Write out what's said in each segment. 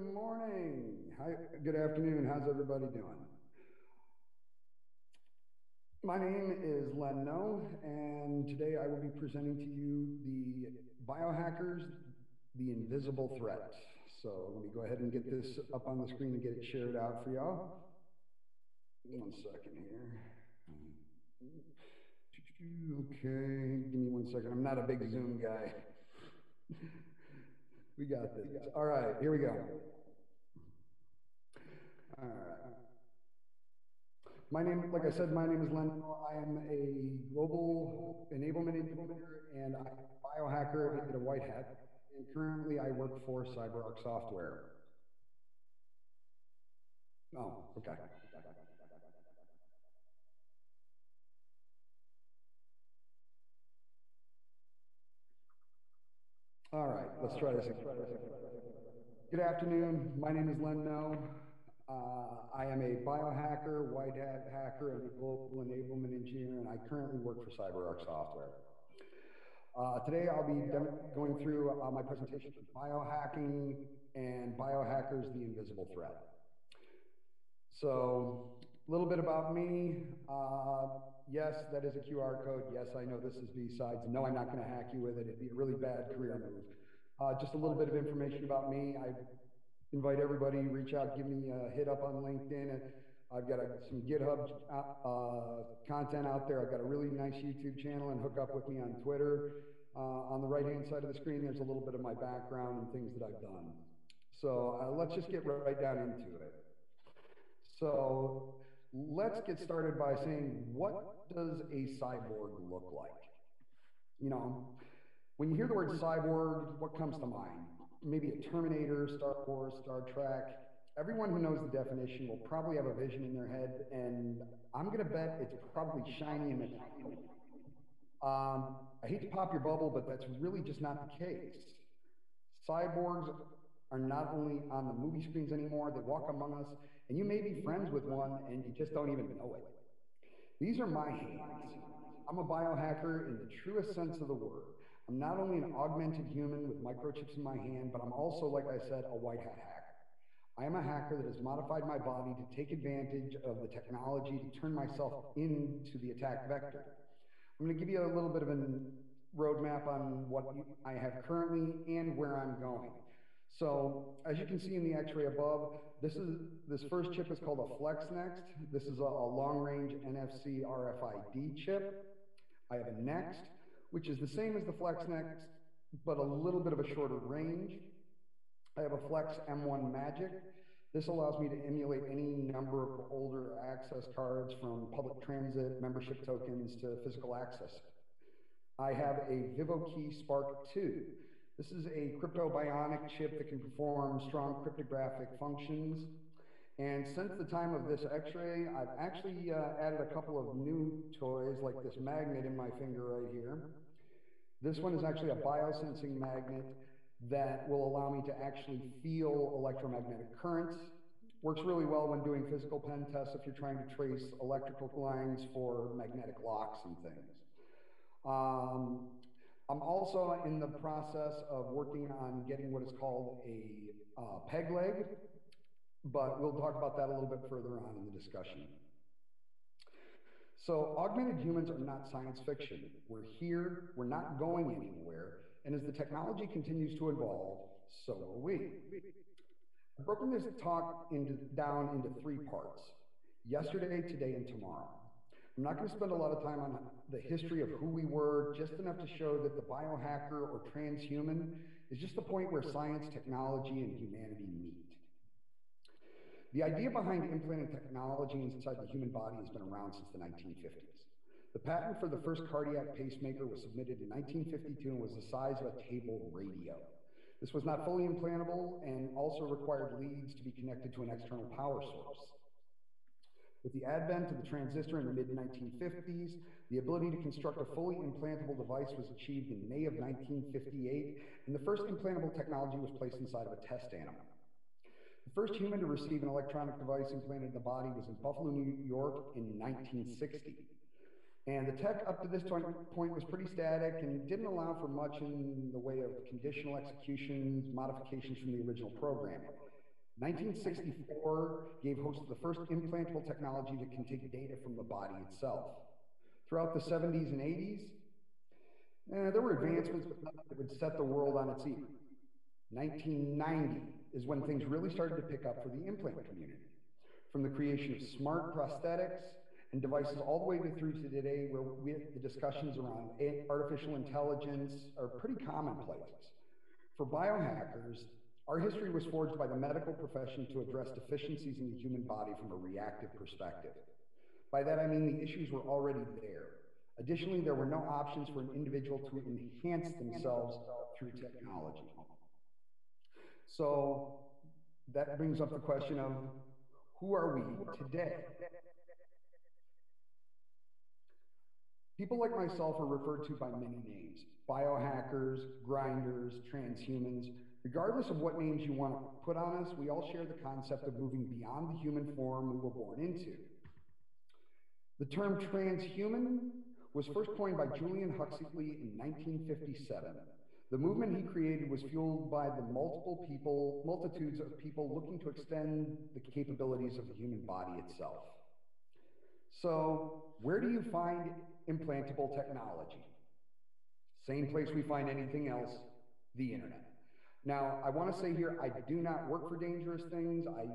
morning. Hi, good afternoon. How's everybody doing? My name is Len No, and today I will be presenting to you the Biohackers, the Invisible Threat. So let me go ahead and get this up on the screen and get it shared out for y'all. One second here. Okay, give me one second. I'm not a big Zoom guy. We got this. All right, here we go. All right. Like I said, my name is Len. I am a global enablement engineer and I'm a biohacker and a white hat. And currently I work for CyberArk Software. Oh, okay. All right, let's try this again. Good afternoon. My name is Len No. I am a biohacker, white hat hacker, and a global enablement engineer, and I currently work for CyberArk Software. Today, I'll be going through my presentation on biohacking and biohackers, the invisible threat. So, a little bit about me. Yes, that is a QR code. Yes, I know this is B-Sides. No, I'm not going to hack you with it. It'd be a really bad career move. Just a little bit of information about me. I invite everybody, reach out, give me a hit up on LinkedIn. I've got some GitHub content out there. I've got a really nice YouTube channel, and hook up with me on Twitter. On the right-hand side of the screen, there's a little bit of my background and things that I've done. So let's just get right down into it. So let's get started by saying, what does a cyborg look like? You know, when you hear the word cyborg, what comes to mind? Maybe a Terminator, Star Wars, Star Trek. Everyone who knows the definition will probably have a vision in their head, and I'm going to bet it's probably shiny and metallic. I hate to pop your bubble, but that's really just not the case. Cyborgs are not only on the movie screens anymore, they walk among us, and you may be friends with one and you just don't even know it. These are my hands. I'm a biohacker in the truest sense of the word. I'm not only an augmented human with microchips in my hand, but I'm also, like I said, a white hat hacker. I am a hacker that has modified my body to take advantage of the technology to turn myself into the attack vector. I'm going to give you a little bit of a roadmap on what I have currently and where I'm going. So as you can see in the x-ray above, this first chip is called a FlexNext. This is a long-range NFC RFID chip. I have a Next, which is the same as the FlexNext, but a little bit of a shorter range. I have a Flex M1 Magic. This allows me to emulate any number of older access cards, from public transit membership tokens to physical access. I have a VivoKey Spark 2. This is a crypto bionic chip that can perform strong cryptographic functions. And since the time of this x-ray, I've actually added a couple of new toys, like this magnet in my finger right here. This one is actually a biosensing magnet that will allow me to actually feel electromagnetic currents. Works really well when doing physical pen tests if you're trying to trace electrical lines for magnetic locks and things. I'm also in the process of working on getting what is called a peg leg, but we'll talk about that a little bit further on in the discussion. So augmented humans are not science fiction. We're here, we're not going anywhere, and as the technology continues to evolve, so are we. I've broken this talk down into three parts: yesterday, today, and tomorrow. I'm not going to spend a lot of time on the history of who we were, just enough to show that the biohacker or transhuman is just the point where science, technology, and humanity meet. The idea behind implanting technology inside the human body has been around since the 1950s. The patent for the first cardiac pacemaker was submitted in 1952 and was the size of a table radio. This was not fully implantable and also required leads to be connected to an external power source. With the advent of the transistor in the mid-1950s, the ability to construct a fully implantable device was achieved in May of 1958, and the first implantable technology was placed inside of a test animal. The first human to receive an electronic device implanted in the body was in Buffalo, New York in 1960. And the tech up to this point was pretty static and didn't allow for much in the way of conditional executions, modifications from the original programming. 1964 gave host to the first implantable technology that can take data from the body itself. Throughout the 70s and 80s, there were advancements, but nothing that would set the world on its feet. 1990 is when things really started to pick up for the implant community. From the creation of smart prosthetics and devices all the way through to today, where the discussions around artificial intelligence are pretty commonplace. For biohackers, our history was forged by the medical profession to address deficiencies in the human body from a reactive perspective. By that, I mean the issues were already there. Additionally, there were no options for an individual to enhance themselves through technology. So that brings up the question of, who are we today? People like myself are referred to by many names: biohackers, grinders, transhumans. Regardless of what names you want to put on us, we all share the concept of moving beyond the human form we were born into. The term transhuman was first coined by Julian Huxley in 1957. The movement he created was fueled by the multitudes of people looking to extend the capabilities of the human body itself. So, where do you find implantable technology? Same place we find anything else: the internet. Now, I want to say here, I do not work for Dangerous Things. I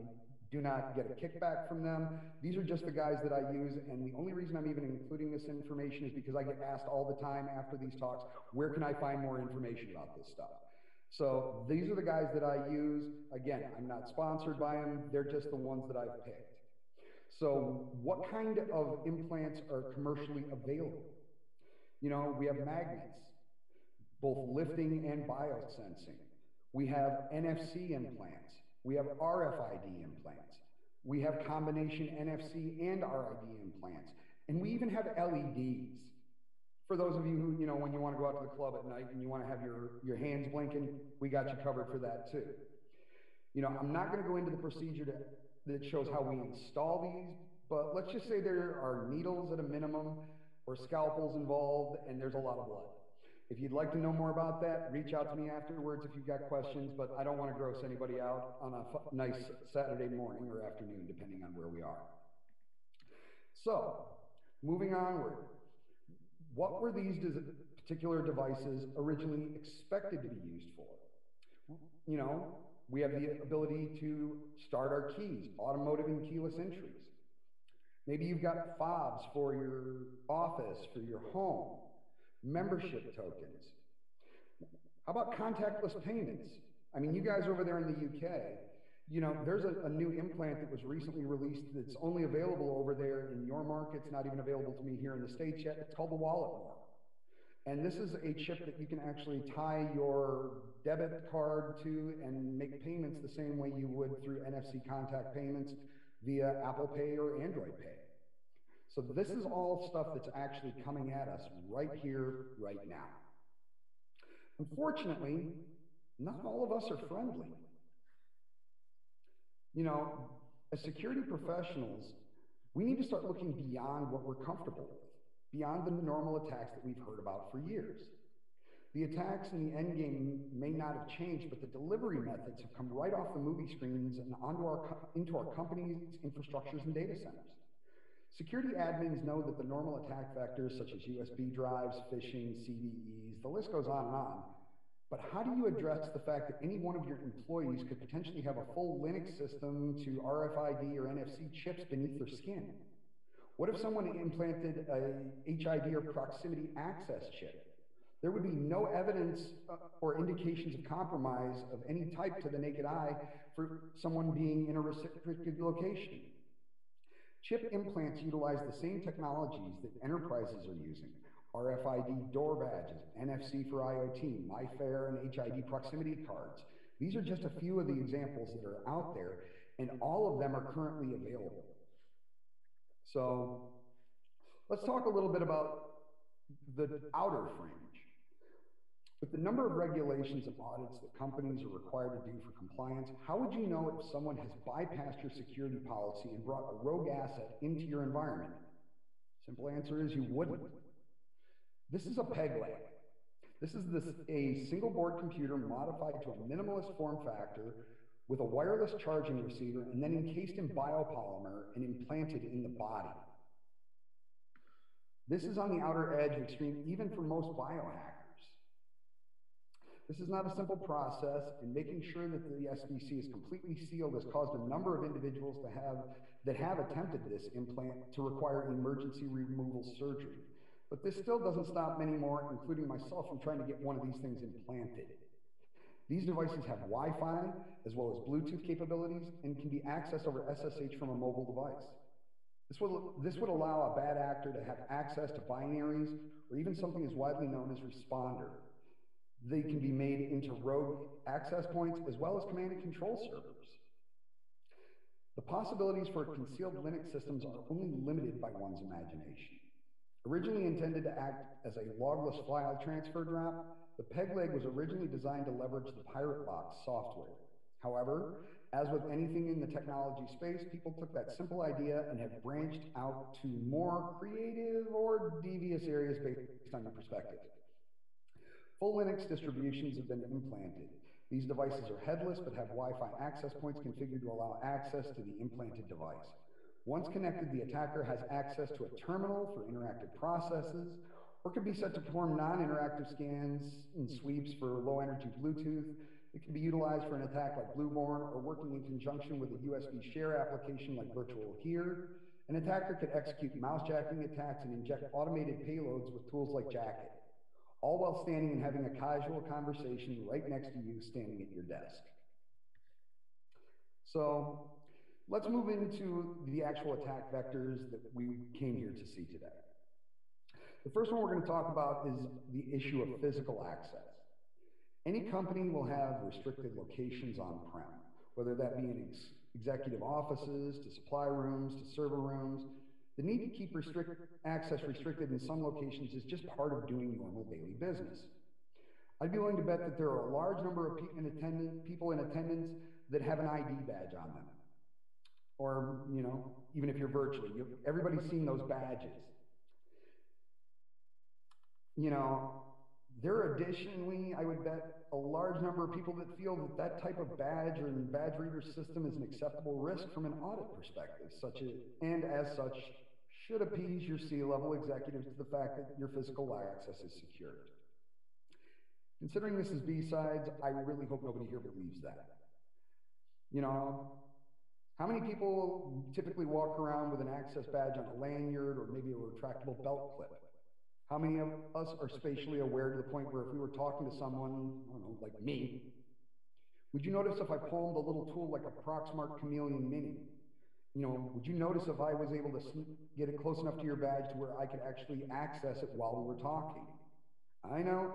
do not get a kickback from them. These are just the guys that I use, and the only reason I'm even including this information is because I get asked all the time after these talks, where can I find more information about this stuff? So these are the guys that I use. Again, I'm not sponsored by them. They're just the ones that I've picked. So what kind of implants are commercially available? You know, we have magnets, both lifting and biosensing. We have NFC implants. We have RFID implants. We have combination NFC and RID implants. And we even have LEDs. For those of you who, you know, when you want to go out to the club at night and you want to have your hands blinking, we got you covered for that too. You know, I'm not going to go into the procedure that shows how we install these, but let's just say there are needles at a minimum or scalpels involved, and there's a lot of blood. If you'd like to know more about that, reach out to me afterwards if you've got questions, but I don't want to gross anybody out on a nice Saturday morning or afternoon, depending on where we are. So, moving onward, what were these particular devices originally expected to be used for? You know, we have the ability to start our keys, automotive and keyless entries. Maybe you've got fobs for your office, for your home, membership tokens. How about contactless payments? I mean, you guys over there in the UK, you know, there's a new implant that was recently released that's only available over there in your markets, not even available to me here in the States yet. It's called the Walletmore. And this is a chip that you can actually tie your debit card to and make payments the same way you would through NFC contact payments via Apple Pay or Android Pay. So this is all stuff that's actually coming at us right here, right now. Unfortunately, not all of us are friendly. You know, as security professionals, we need to start looking beyond what we're comfortable with, beyond the normal attacks that we've heard about for years. The attacks in the end game may not have changed, but the delivery methods have come right off the movie screens and into our companies, infrastructures, and data centers. Security admins know that the normal attack vectors such as USB drives, phishing, CVEs, the list goes on and on. But how do you address the fact that any one of your employees could potentially have a full Linux system to RFID or NFC chips beneath their skin? What if someone implanted a HID or proximity access chip? There would be no evidence or indications of compromise of any type to the naked eye for someone being in a restricted location. Chip implants utilize the same technologies that enterprises are using: RFID door badges, NFC for IoT, MyFair, and HID proximity cards. These are just a few of the examples that are out there, and all of them are currently available. So let's talk a little bit about the outer fringe. With the number of regulations and audits that companies are required to do for compliance, how would you know if someone has bypassed your security policy and brought a rogue asset into your environment? Simple answer is you wouldn't. This is a peg leg. This is a single board computer modified to a minimalist form factor with a wireless charging receiver and then encased in biopolymer and implanted in the body. This is on the outer edge of extreme, even for most biohackers. This is not a simple process, and making sure that the SBC is completely sealed has caused a number of individuals that have attempted this implant to require emergency removal surgery. But this still doesn't stop many more, including myself, from trying to get one of these things implanted. These devices have Wi-Fi as well as Bluetooth capabilities and can be accessed over SSH from a mobile device. This would allow a bad actor to have access to binaries or even something as widely known as responder. They can be made into rogue access points as well as command and control servers. The possibilities for concealed Linux systems are only limited by one's imagination. Originally intended to act as a logless file transfer drop, the PegLeg was originally designed to leverage the PirateBox software. However, as with anything in the technology space, people took that simple idea and have branched out to more creative or devious areas based on your perspective. Full Linux distributions have been implanted. These devices are headless but have Wi-Fi access points configured to allow access to the implanted device. Once connected, the attacker has access to a terminal for interactive processes, or can be set to perform non-interactive scans and sweeps for low-energy Bluetooth. It can be utilized for an attack like Blueborn or working in conjunction with a USB share application like Virtual Here. An attacker could execute mousejacking attacks and inject automated payloads with tools like Jacket, all while standing and having a casual conversation right next to you standing at your desk. So let's move into the actual attack vectors that we came here to see today. The first one we're going to talk about is the issue of physical access. Any company will have restricted locations on-prem, whether that be in executive offices, to supply rooms, to server rooms. The need to keep access restricted in some locations is just part of doing normal daily business. I'd be willing to bet that there are a large number of people in attendance that have an ID badge on them. Or, even if you're virtually, everybody's seen those badges. There are additionally, I would bet, a large number of people that feel that that type of badge or badge reader system is an acceptable risk from an audit perspective, and as such, should appease your C-level executives to the fact that your physical access is secured. Considering this is B-Sides, I really hope nobody here believes that. How many people typically walk around with an access badge on a lanyard or maybe a retractable belt clip? How many of us are spatially aware to the point where if we were talking to someone, I don't know, like me, would you notice if I palmed a little tool like a Proxmark Chameleon Mini? Would you notice if I was able to get it close enough to your badge to where I could actually access it while we were talking? I know.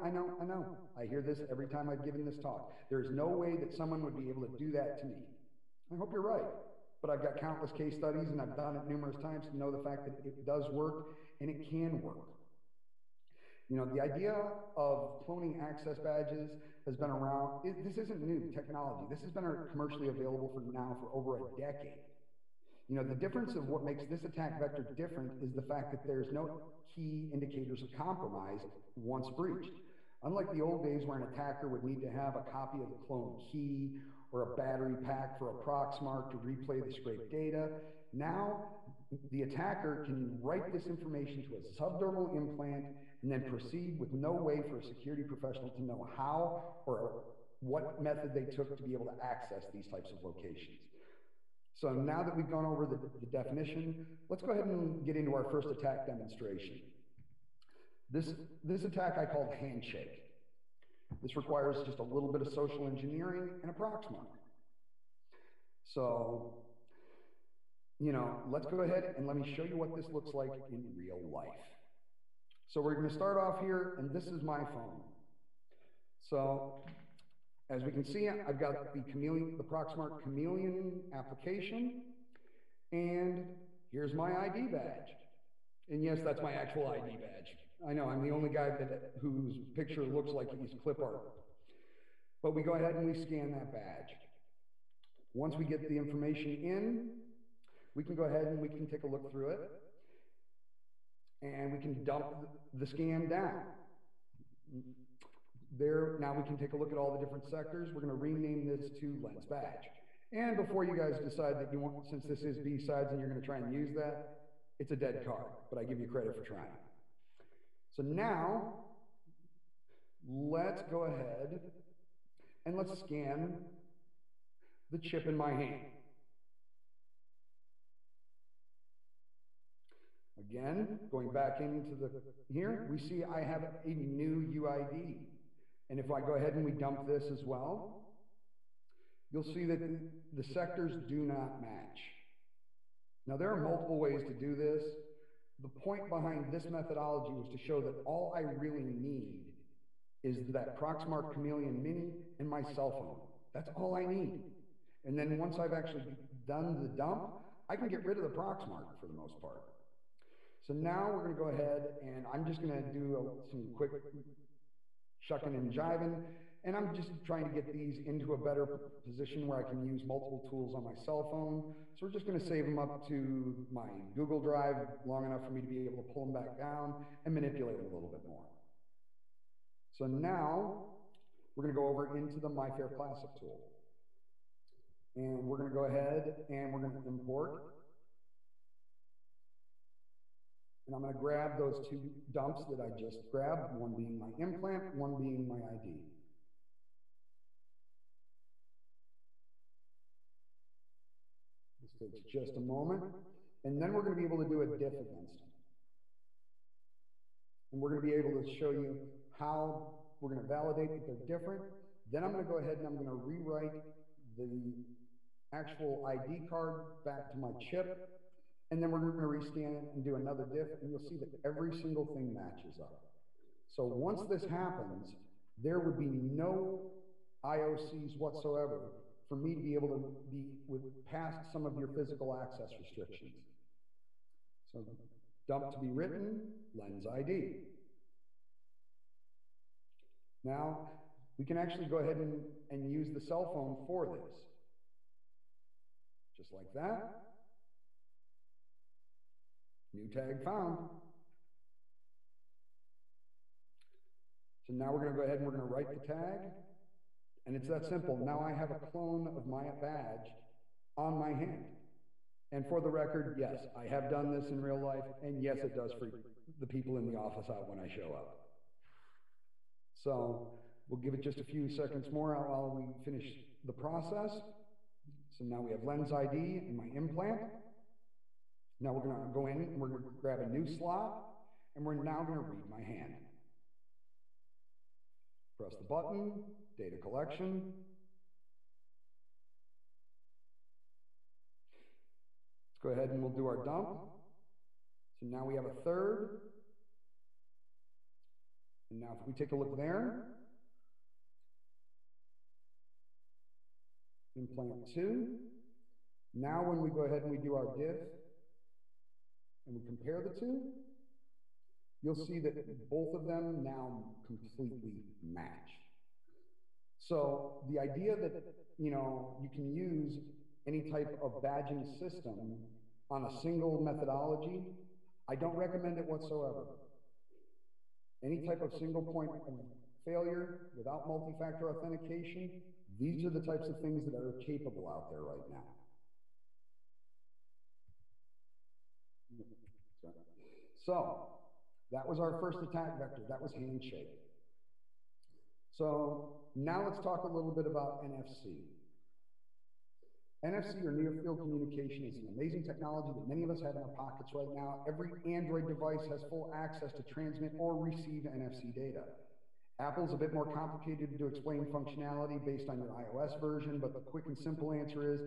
I hear this every time I've given this talk. There's no way that someone would be able to do that to me. I hope you're right, but I've got countless case studies and I've done it numerous times to know the fact that it does work and it can work. The idea of cloning access badges has been around. This isn't new technology. This has been commercially available for over a decade. The difference of what makes this attack vector different is the fact that there's no key indicators of compromise once breached. Unlike the old days where an attacker would need to have a copy of the cloned key or a battery pack for a Proxmark to replay the scraped data, now the attacker can write this information to a subdermal implant and then proceed with no way for a security professional to know how or what method they took to be able to access these types of locations. So now that we've gone over the definition, let's go ahead and get into our first attack demonstration. This attack I called Handshake. This requires just a little bit of social engineering and a Proxmark. So, let's go ahead and let me show you what this looks like in real life. So we're going to start off here, and this is my phone. So as we can see, I've got the Proxmark Chameleon application, and here's my ID badge. And yes, that's my actual ID badge. I know, I'm the only guy whose picture looks like he's clip art. But we go ahead and we scan that badge. Once we get the information in, we can go ahead and we can take a look through it. And we can dump the scan down. Now we can take a look at all the different sectors. We're going to rename this to Lens Badge. And before you guys decide that you want, since this is B-sides and you're going to try and use that, it's a dead card, but I give you credit for trying. So now, let's go ahead and let's scan the chip in my hand. Again, going back into here, we see I have a new UID. And if I go ahead and we dump this as well, you'll see that the sectors do not match. Now, there are multiple ways to do this. The point behind this methodology was to show that all I really need is that Proxmark Chameleon Mini and my cell phone. That's all I need. And then once I've actually done the dump, I can get rid of the Proxmark for the most part. So now we're going to go ahead and I'm just going to do some quick shucking and jiving. And I'm just trying to get these into a better position where I can use multiple tools on my cell phone. So we're just going to save them up to my Google Drive long enough for me to be able to pull them back down and manipulate them a little bit more. So now we're going to go over into the MyFair Classic tool. And we're going to go ahead and we're going to import. And I'm going to grab those two dumps that I just grabbed, one being my implant, one being my ID. This takes just a moment. And then we're going to be able to do a diff against them. And we're going to be able to show you how we're going to validate that they're different. Then I'm going to go ahead and I'm going to rewrite the actual ID card back to my chip. And then we're going to rescan it and do another diff, and you'll see that every single thing matches up. So once this happens, there would be no IOCs whatsoever for me to be able to be past some of your physical access restrictions. So dump to be written, lens ID. Now, we can actually go ahead and use the cell phone for this. Just like that. New tag found. So now we're going to go ahead and we're going to write the tag. And it's that simple. Now I have a clone of my badge on my hand. And for the record, yes, I have done this in real life. And yes, it does freak the people in the office out when I show up. So we'll give it just a few seconds more while we finish the process. So now we have lens ID and my implant. Now we're going to go in and we're going to grab a new slot, and we're now going to read my hand. Press the button, data collection. Let's go ahead and we'll do our dump. So now we have a third. And now if we take a look there, implant 2. Now when we go ahead and we do our diff, and we compare the two, you'll see that both of them now completely match. So the idea that, you can use any type of badging system on a single methodology, I don't recommend it whatsoever. Any type of single point of failure without multi-factor authentication, these are the types of things that are capable out there right now. So that was our first attack vector. That was handshake. So now let's talk a little bit about NFC. NFC, or near field communication, is an amazing technology that many of us have in our pockets right now. Every Android device has full access to transmit or receive NFC data. Apple's a bit more complicated to explain functionality based on your iOS version, but the quick and simple answer is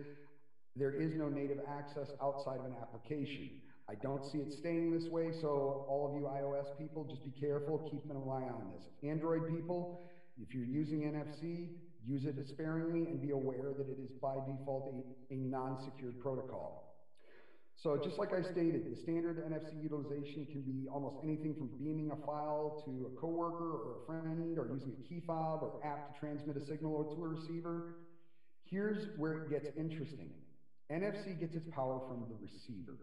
there is no native access outside of an application. I don't see it staying this way, so all of you iOS people, just be careful, keep an eye on this. Android people, if you're using NFC, use it sparingly and be aware that it is by default a non-secured protocol. So just like I stated, the standard NFC utilization can be almost anything from beaming a file to a coworker or a friend, or using a key fob or app to transmit a signal to a receiver. Here's where it gets interesting. NFC gets its power from the receiver.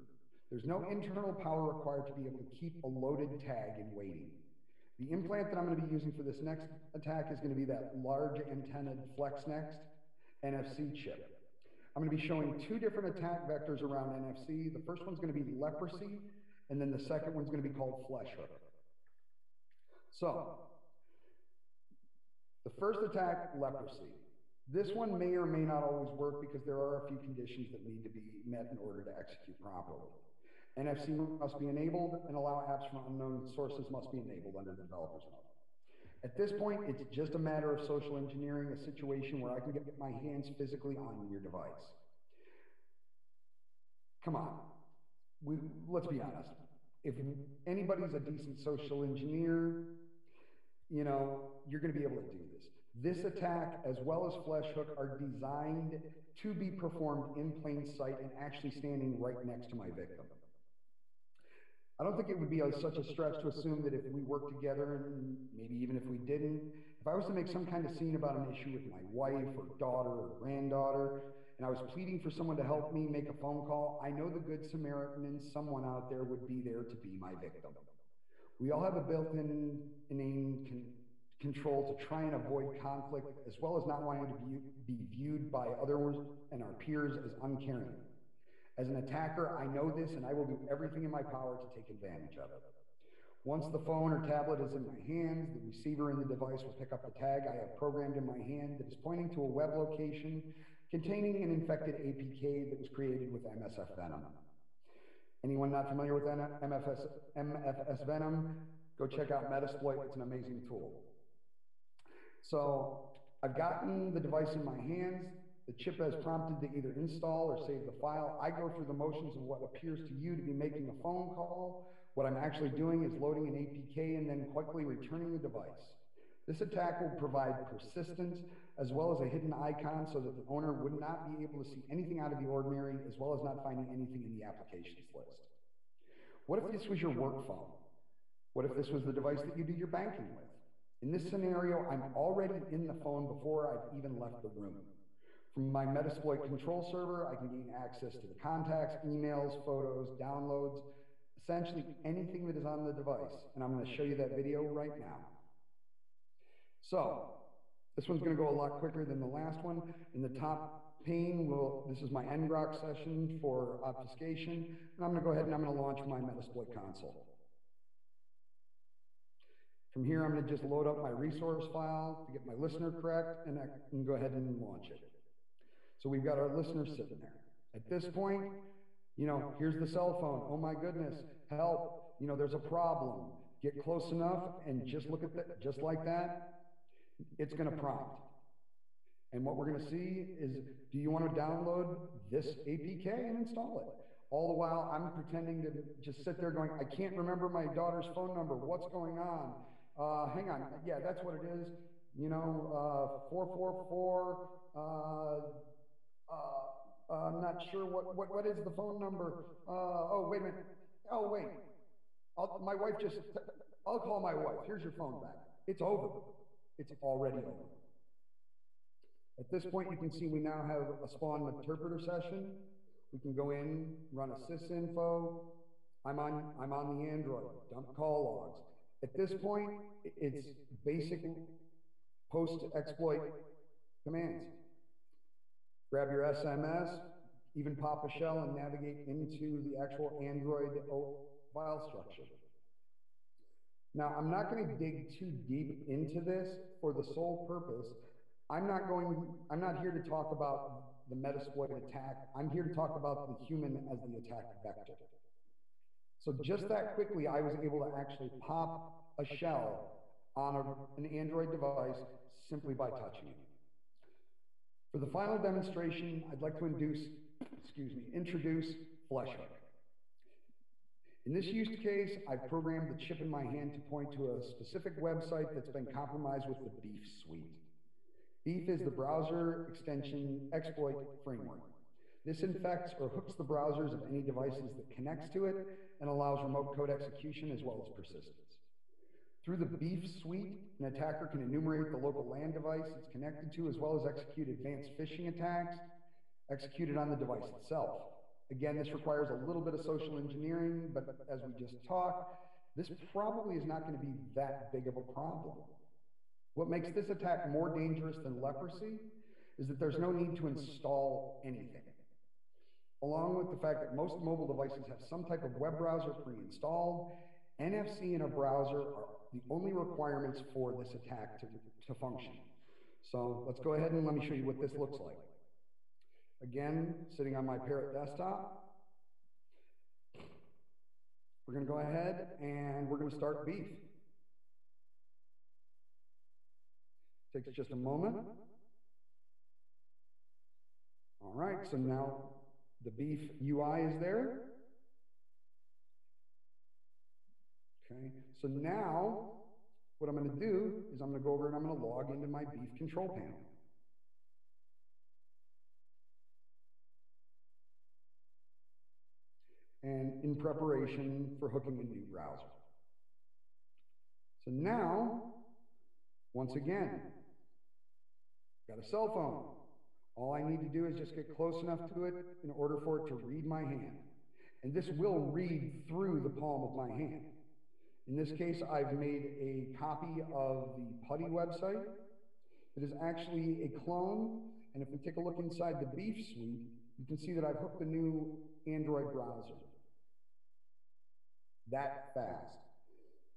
There's no internal power required to be able to keep a loaded tag in waiting. The implant that I'm going to be using for this next attack is going to be that large antenna FlexNext NFC chip. I'm going to be showing two different attack vectors around NFC. The first one's going to be leprosy, and then the second one's going to be called flesh hook. So, the first attack, leprosy. This one may or may not always work because there are a few conditions that need to be met in order to execute properly. NFC must be enabled, and allow apps from unknown sources must be enabled under the developer's mode. At this point, it's just a matter of social engineering a situation where I can get my hands physically on your device. Come on, let's be honest. If anybody's a decent social engineer, you know, you're going to be able to do this. This attack, as well as flesh hook, are designed to be performed in plain sight and actually standing right next to my victim. I don't think it would be such a stretch to assume that if we worked together, and maybe even if we didn't, if I was to make some kind of scene about an issue with my wife or daughter or granddaughter, and I was pleading for someone to help me make a phone call, I know the good Samaritan and someone out there would be there to be my victim. We all have a built-in innate control to try and avoid conflict, as well as not wanting to be viewed by others and our peers as uncaring. As an attacker, I know this, and I will do everything in my power to take advantage of it. Once the phone or tablet is in my hands, the receiver in the device will pick up the tag I have programmed in my hand that is pointing to a web location containing an infected APK that was created with MSF Venom. Anyone not familiar with MFS Venom, go check out Metasploit. It's an amazing tool. So I've gotten the device in my hands. The chip has prompted to either install or save the file. I go through the motions of what appears to you to be making a phone call. What I'm actually doing is loading an APK and then quickly returning the device. This attack will provide persistence as well as a hidden icon so that the owner would not be able to see anything out of the ordinary, as well as not finding anything in the applications list. What if this was your work phone? What if this was the device that you do your banking with? In this scenario, I'm already in the phone before I've even left the room. From my Metasploit control server, I can gain access to the contacts, emails, photos, downloads, essentially anything that is on the device. And I'm going to show you that video right now. So this one's going to go a lot quicker than the last one. In the top pane, this is my ngrok session for obfuscation. And I'm going to go ahead and I'm going to launch my Metasploit console. From here, I'm going to just load up my resource file to get my listener correct, and I can go ahead and launch it. So we've got our listener sitting there. At this point, you know, here's the cell phone. Oh my goodness, help. You know, there's a problem. Get close enough and just look at that, just like that. It's going to prompt. And what we're going to see is, do you want to download this APK and install it? All the while, I'm pretending to just sit there going, I can't remember my daughter's phone number. What's going on? Hang on. Yeah, that's what it is. You know, 444. I'm not sure what is the phone number. Oh, wait a minute. Oh, wait. My wife I'll call my wife. Here's your phone back. It's over. It's already over. At this point, you can see we now have a spawn interpreter session. We can go in, run a sysinfo. I'm on the Android, dump call logs. At this point, it's basic post-exploit commands. Grab your SMS, even pop a shell and navigate into the actual Android file structure. Now, I'm not going to dig too deep into this for the sole purpose. I'm not here to talk about the Metasploit attack. I'm here to talk about the human as the attack vector. So just that quickly, I was able to actually pop a shell on an Android device simply by touching it. For the final demonstration, I'd like to introduce flesh hook. In this use case, I've programmed the chip in my hand to point to a specific website that's been compromised with the Beef suite. Beef is the browser extension exploit framework. This infects or hooks the browsers of any devices that connects to it and allows remote code execution as well as persistence. Through the Beef suite, an attacker can enumerate the local LAN device it's connected to, as well as execute advanced phishing attacks executed on the device itself. Again, this requires a little bit of social engineering, but as we just talked, this probably is not going to be that big of a problem. What makes this attack more dangerous than leprosy is that there's no need to install anything. along with the fact that most mobile devices have some type of web browser pre-installed, NFC in a browser are the only requirements for this attack to function. So let's go ahead and let me show you what this looks like. Again, sitting on my Parrot desktop, we're going to go ahead and we're going to start Beef. Takes just a moment. All right, so now the Beef UI is there. Okay, so now what I'm going to do is I'm going to go over and I'm going to log into my Beef control panel. And in preparation for hooking a new browser. So now, once again, got a cell phone. All I need to do is just get close enough to it in order for it to read my hand. And this will read through the palm of my hand. In this case, I've made a copy of the PuTTY website. It is actually a clone. And if we take a look inside the Beef suite, you can see that I've hooked a new Android browser. That fast.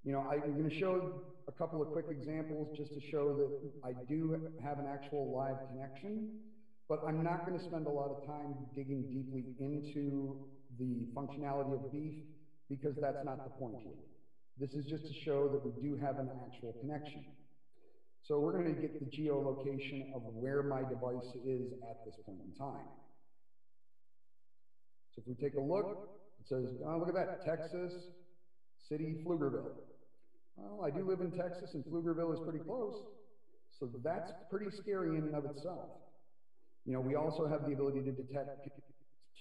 You know, I'm going to show a couple of quick examples just to show that I do have an actual live connection, but I'm not going to spend a lot of time digging deeply into the functionality of Beef because that's not the point here. This is just to show that we do have an actual connection. So we're going to get the geolocation of where my device is at this point in time. So if we take a look, it says, oh, look at that, Texas City, Pflugerville. Well, I do live in Texas and Pflugerville is pretty close. So that's pretty scary in and of itself. You know, we also have the ability to detect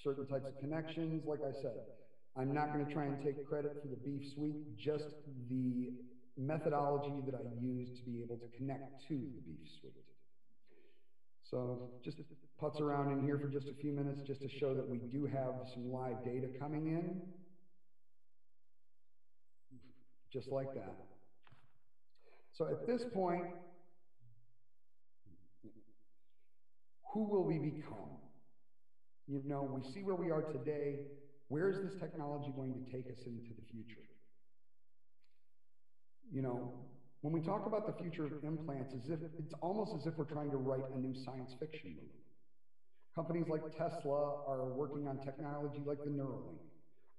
certain types of connections. Like I said, I'm not going to try and take credit for the Beef suite, just the methodology that I use to be able to connect to the Beef suite. So just putz around in here for just a few minutes just to show that we do have some live data coming in. Just like that. So at this point, who will we become? You know, we see where we are today. Where is this technology going to take us into the future? You know, when we talk about the future of implants, it's almost as if we're trying to write a new science fiction movie. Companies like Tesla are working on technology like the Neuralink,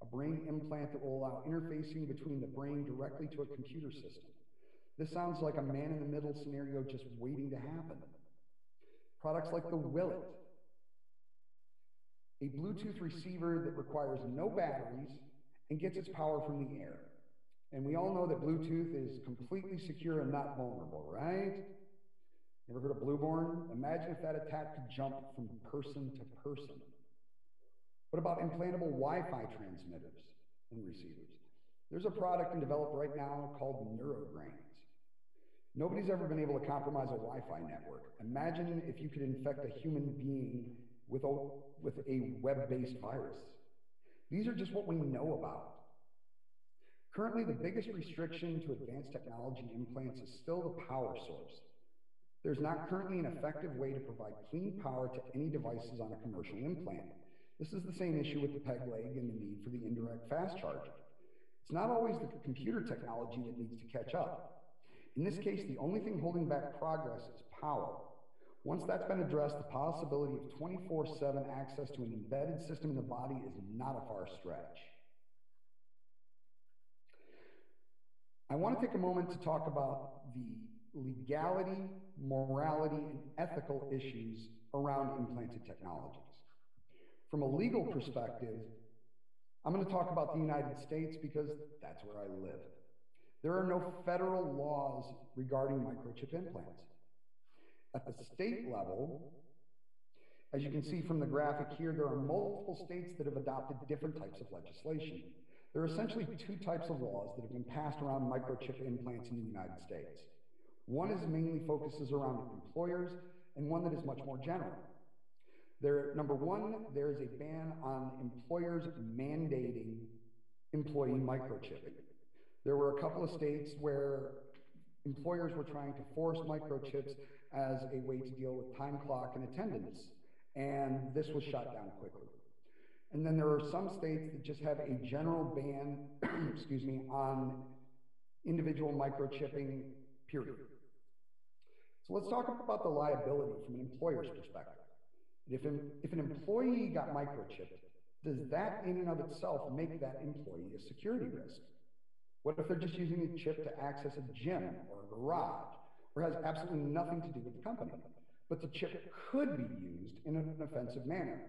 a brain implant that will allow interfacing between the brain directly to a computer system. This sounds like a man-in-the-middle scenario just waiting to happen. Products like the Willet, a Bluetooth receiver that requires no batteries and gets its power from the air. And we all know that Bluetooth is completely secure and not vulnerable, right? Ever heard of Blueborn? Imagine if that attack could jump from person to person. What about implantable Wi-Fi transmitters and receivers? There's a product in development right now called Neurograins. Nobody's ever been able to compromise a Wi-Fi network. Imagine if you could infect a human being with a web-based virus. These are just what we know about. Currently, the biggest restriction to advanced technology implants is still the power source. There's not currently an effective way to provide clean power to any devices on a commercial implant. This is the same issue with the peg leg and the need for the indirect fast charging. It's not always the computer technology that needs to catch up. In this case, the only thing holding back progress is power. Once that's been addressed, the possibility of 24/7 access to an embedded system in the body is not a far stretch. I want to take a moment to talk about the legality, morality, and ethical issues around implanted technologies. From a legal perspective, I'm going to talk about the United States because that's where I live. There are no federal laws regarding microchip implants. At the state level, as you can see from the graphic here, there are multiple states that have adopted different types of legislation. There are essentially two types of laws that have been passed around microchip implants in the United States. One is mainly focuses around employers, and one that is much more general. Number one, there is a ban on employers mandating employee microchipping. There were a couple of states where employers were trying to force microchips as a way to deal with time clock and attendance, and this was shot down quickly. And then there are some states that just have a general ban, excuse me, on individual microchipping, period. So let's talk about the liability from an employer's perspective. If an employee got microchipped, does that in and of itself make that employee a security risk? What if they're just using a chip to access a gym or a garage, or has absolutely nothing to do with the company, but the chip could be used in an offensive manner?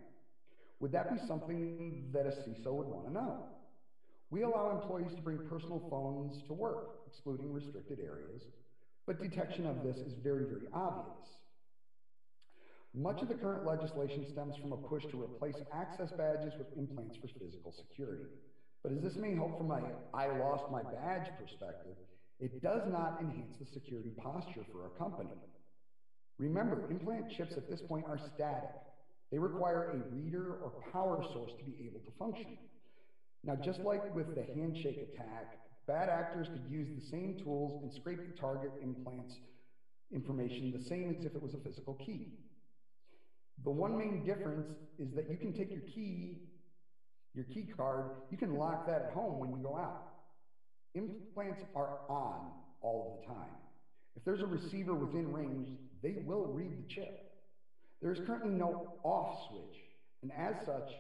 Would that be something that a CISO would want to know? We allow employees to bring personal phones to work, excluding restricted areas, but detection of this is very, very obvious. Much of the current legislation stems from a push to replace access badges with implants for physical security. But as this may help from my "I lost my badge" perspective, it does not enhance the security posture for a company. Remember, implant chips at this point are static. They require a reader or power source to be able to function. Now, just like with the handshake attack, bad actors could use the same tools and scrape the target implant's information the same as if it was a physical key. The one main difference is that you can take your key card, you can lock that at home when you go out. Implants are on all the time. If there's a receiver within range, they will read the chip. There is currently no off switch, and as such,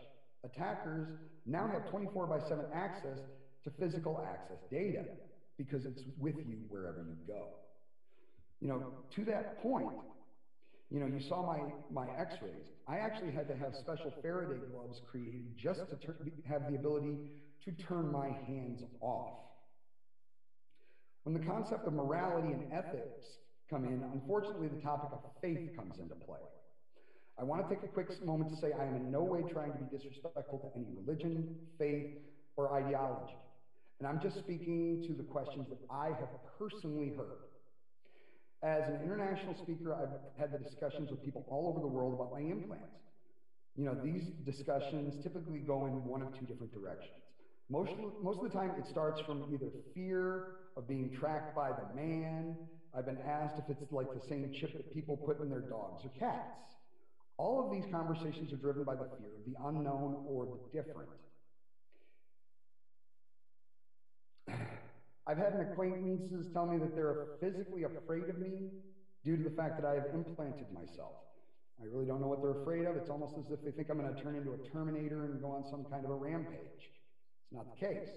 attackers now have 24/7 access to physical access data because it's with you wherever you go. To that point, you saw my x-rays. I actually had to have special Faraday gloves created just to have the ability to turn my hands off. When the concept of morality and ethics come in, unfortunately, the topic of faith comes into play. I want to take a quick moment to say I am in no way trying to be disrespectful to any religion, faith, or ideology. And I'm just speaking to the questions that I have personally heard. As an international speaker, I've had the discussions with people all over the world about my implants. These discussions typically go in one of two different directions. Most of the time, it starts from either fear of being tracked by the man. I've been asked if it's like the same chip that people put in their dogs or cats. All of these conversations are driven by the fear of the unknown or the different. I've had acquaintances tell me that they're physically afraid of me due to the fact that I have implanted myself. I really don't know what they're afraid of. It's almost as if they think I'm going to turn into a Terminator and go on some kind of a rampage. It's not the case.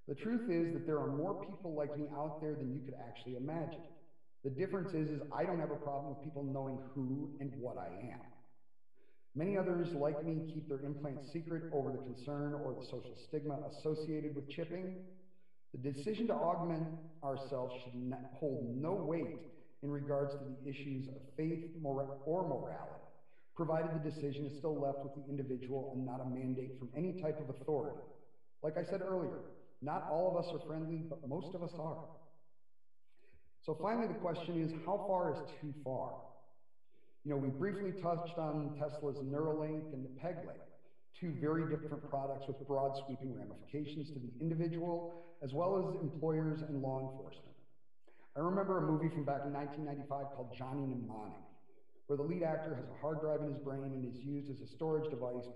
The truth is that there are more people like me out there than you could actually imagine. The difference is I don't have a problem with people knowing who and what I am. Many others like me keep their implants secret over the concern or the social stigma associated with chipping. The decision to augment ourselves should hold no weight in regards to the issues of faith or morality, provided the decision is still left with the individual and not a mandate from any type of authority. Like I said earlier, not all of us are friendly, but most of us are. So finally, the question is, how far is too far? We briefly touched on Tesla's Neuralink and the PegLink, two very different products with broad sweeping ramifications to the individual, as well as employers and law enforcement. I remember a movie from back in 1995 called Johnny Mnemonic, where the lead actor has a hard drive in his brain and is used as a storage device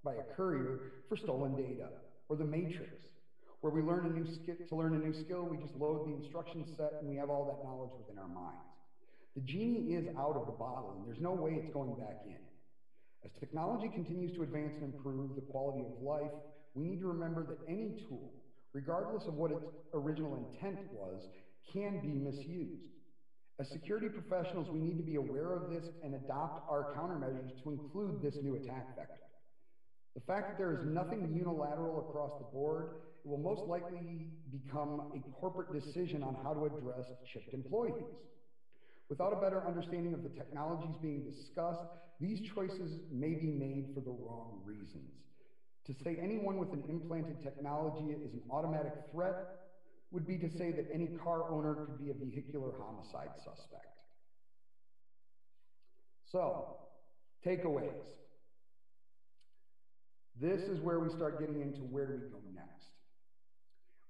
by a courier for stolen data, or The Matrix, where we learn to learn a new skill, we just load the instruction set and we have all that knowledge within our minds. The genie is out of the bottle and there's no way it's going back in. As technology continues to advance and improve the quality of life, we need to remember that any tool, regardless of what its original intent was, can be misused. As security professionals, we need to be aware of this and adopt our countermeasures to include this new attack vector. The fact that there is nothing unilateral across the board, it will most likely become a corporate decision on how to address chipped employees. Without a better understanding of the technologies being discussed, these choices may be made for the wrong reasons. To say anyone with an implanted technology is an automatic threat would be to say that any car owner could be a vehicular homicide suspect. So, takeaways. This is where we start getting into where do we go next.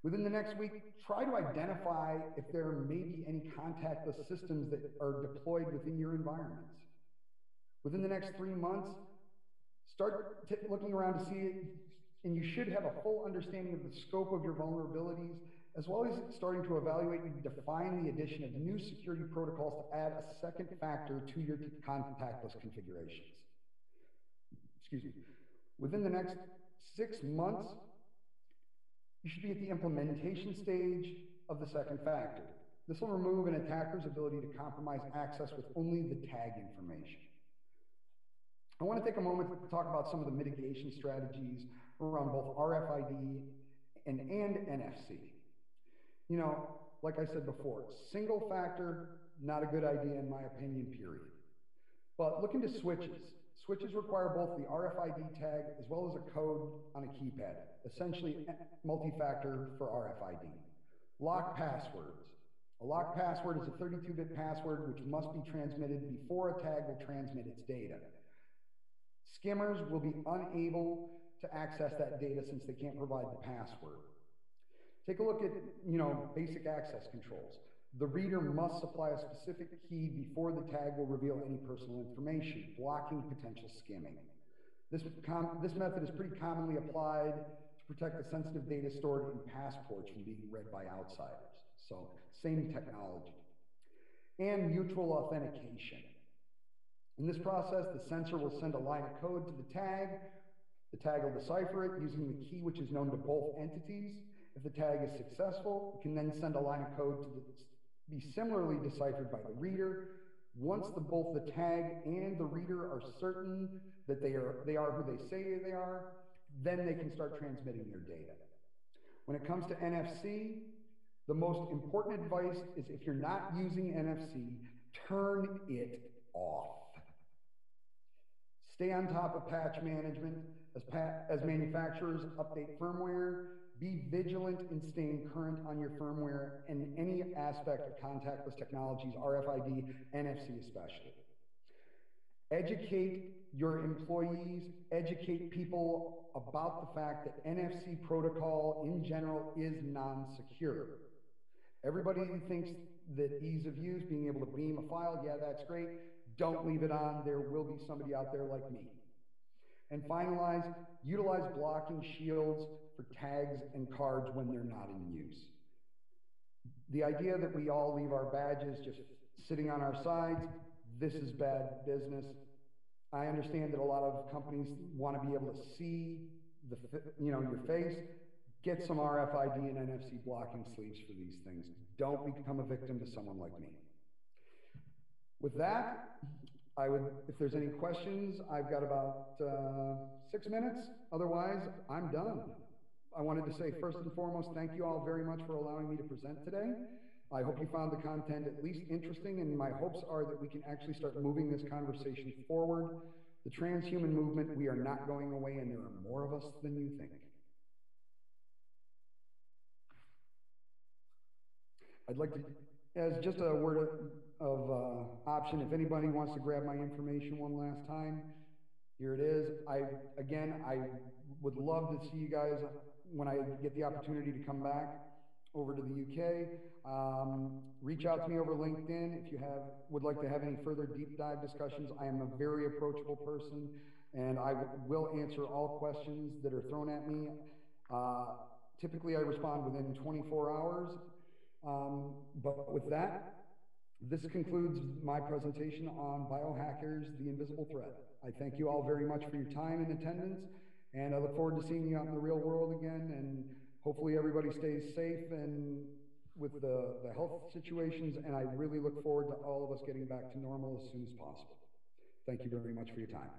Within the next week, try to identify if there may be any contactless systems that are deployed within your environments. Within the next 3 months, Start looking around to see it, and you should have a full understanding of the scope of your vulnerabilities, as well as starting to evaluate and define the addition of new security protocols to add a second factor to your contactless configurations. Excuse me. Within the next 6 months, you should be at the implementation stage of the second factor. This will remove an attacker's ability to compromise access with only the tag information. I want to take a moment to talk about some of the mitigation strategies around both RFID and NFC. You know, like I said before, single factor, not a good idea in my opinion, period. But look into switches. Switches require both the RFID tag as well as a code on a keypad, essentially multi-factor for RFID. Lock passwords. A lock password is a 32-bit password which must be transmitted before a tag will transmit its data. Skimmers will be unable to access that data since they can't provide the password. Take a look at, basic access controls. The reader must supply a specific key before the tag will reveal any personal information, blocking potential skimming. This method is pretty commonly applied to protect the sensitive data stored in passports from being read by outsiders. So, same technology. And mutual authentication. In this process, the sensor will send a line of code to the tag. The tag will decipher it using the key which is known to both entities. If the tag is successful, it can then send a line of code to be similarly deciphered by the reader. Once both the tag and the reader are certain that they are who they say they are, then they can start transmitting their data. When it comes to NFC, the most important advice is if you're not using NFC, turn it off. Stay on top of patch management as manufacturers update firmware. Be vigilant in staying current on your firmware and any aspect of contactless technologies, RFID, NFC especially. Educate your employees, educate people about the fact that NFC protocol in general is non-secure. Everybody thinks that ease of use, being able to beam a file, yeah, that's great. Don't leave it on. There will be somebody out there like me. And utilize blocking shields for tags and cards when they're not in use. The idea that we all leave our badges just sitting on our sides, this is bad business. I understand that a lot of companies want to be able to see your face. Get some RFID and NFC blocking sleeves for these things. Don't become a victim to someone like me. With that, if there's any questions, I've got about 6 minutes. Otherwise, I'm done. I wanted to say first and foremost, thank you all very much for allowing me to present today. I hope you found the content at least interesting, and my hopes are that we can actually start moving this conversation forward. The transhuman movement, we are not going away, and there are more of us than you think. I'd like to, as just a word of option, if anybody wants to grab my information one last time, here it is. I would love to see you guys when I get the opportunity to come back over to the UK. Reach out to me over LinkedIn if you would like to have any further deep dive discussions. I am a very approachable person, and I will answer all questions that are thrown at me. Typically, I respond within 24 hours. But with that, this concludes my presentation on Biohackers, the Invisible Threat. I thank you all very much for your time and attendance, and I look forward to seeing you out in the real world again, and hopefully everybody stays safe and with the health situations, and I really look forward to all of us getting back to normal as soon as possible. Thank you very much for your time.